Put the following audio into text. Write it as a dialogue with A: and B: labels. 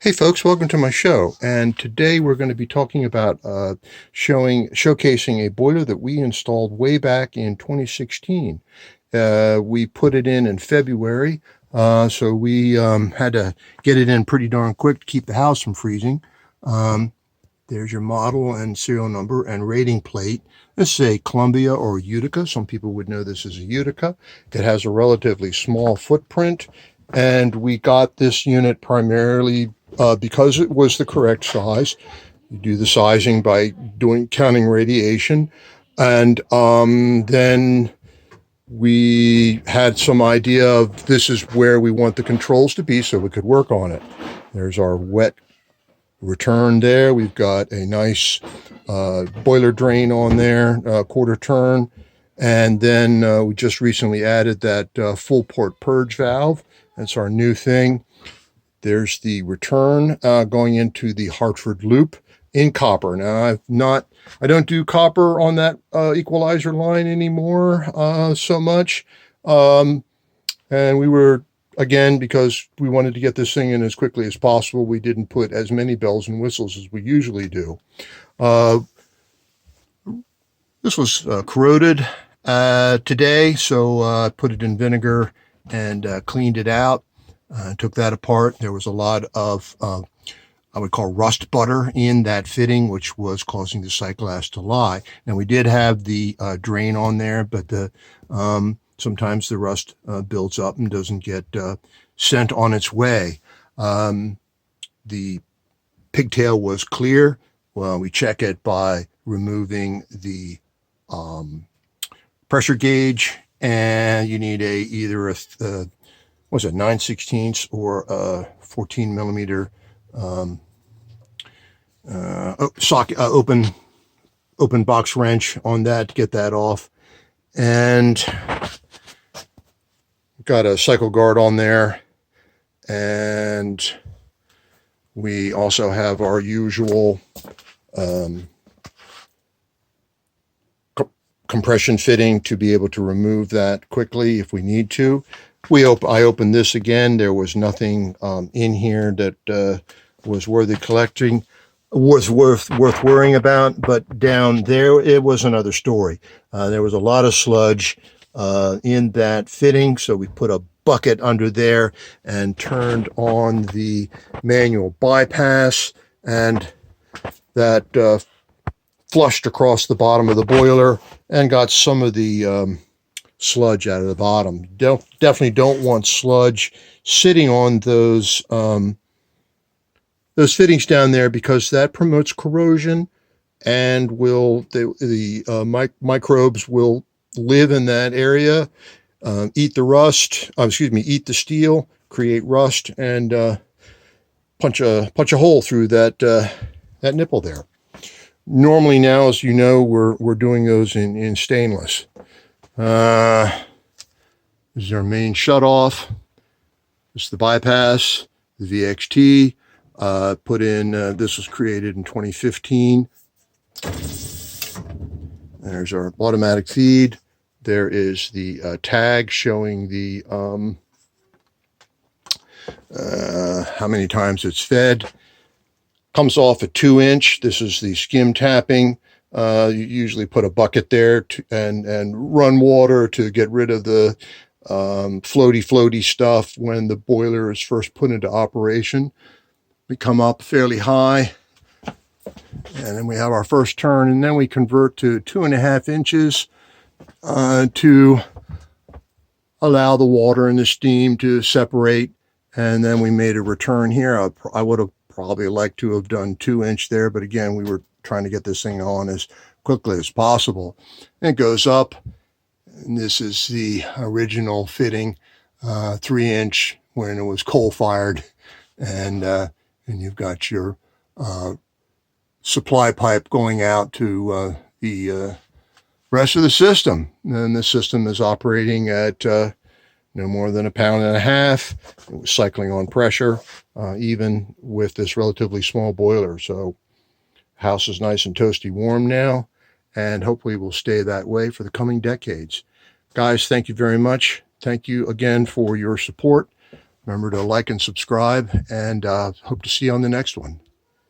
A: Hey folks, welcome to my show. And today we're going to be talking about showcasing a boiler that we installed way back in 2016. We put it in February, so we had to get it in pretty darn quick to keep the house from freezing. Um, there's your model and serial number and rating plate. This is a Columbia or Utica. Some people would know this as a Utica. It has a relatively small footprint, and we got this unit primarily because it was the correct size. You do the sizing by counting radiation, and then we had some idea of this is where we want the controls to be so we could work on it. There's our wet return there. We've got a nice boiler drain on there, quarter turn. And then we just recently added that full port purge valve. That's our new thing. There's the return going into the Hartford loop in copper. Now I don't do copper on that equalizer line anymore so much. And we were, again, because we wanted to get this thing in as quickly as possible, we didn't put as many bells and whistles as we usually do. This was corroded today, so I put it in vinegar and cleaned it out. Took that apart. There was a lot of, I would call rust butter in that fitting, which was causing the sight glass to lie. And we did have the drain on there, but sometimes the rust builds up and doesn't get sent on its way. The pigtail was clear. Well, we check it by removing the pressure gauge, and you need either a 9/16 or a 14 millimeter socket, open box wrench on that to get that off. And got a cycle guard on there, and we also have our usual compression fitting to be able to remove that quickly if we need to. I opened this again. There was nothing in here that was worth worrying about. But down there, it was another story. There was a lot of sludge in that fitting, so we put a bucket under there and turned on the manual bypass, and that flushed across the bottom of the boiler and got some of the sludge out of the bottom. Definitely don't want sludge sitting on those fittings down there, because that promotes corrosion, and microbes will live in that area, eat the steel, create rust, and punch a hole through that nipple there. Normally now, as you know, we're doing those in stainless. This is our main shutoff. This is the bypass, the VXT. This was created in 2015. There's our automatic feed. There is the tag showing the how many times it's fed. Comes off at 2-inch. This is the skim tapping. You usually put a bucket there and run water to get rid of the floaty stuff when the boiler is first put into operation. We come up fairly high, and then we have our first turn, and then we convert to 2.5 inches to allow the water and the steam to separate. And then we made a return here. I would have probably liked to have done 2-inch there, but again, we were trying to get this thing on as quickly as possible. And it goes up, and this is the original fitting, 3-inch when it was coal-fired, and you've got your supply pipe going out to the rest of the system. And the system is operating at no more than 1.5 pounds. It was cycling on pressure, even with this relatively small boiler. So house is nice and toasty warm now, and hopefully will stay that way for the coming decades. Guys, thank you very much. Thank you again for your support. Remember to like and subscribe, and hope to see you on the next one.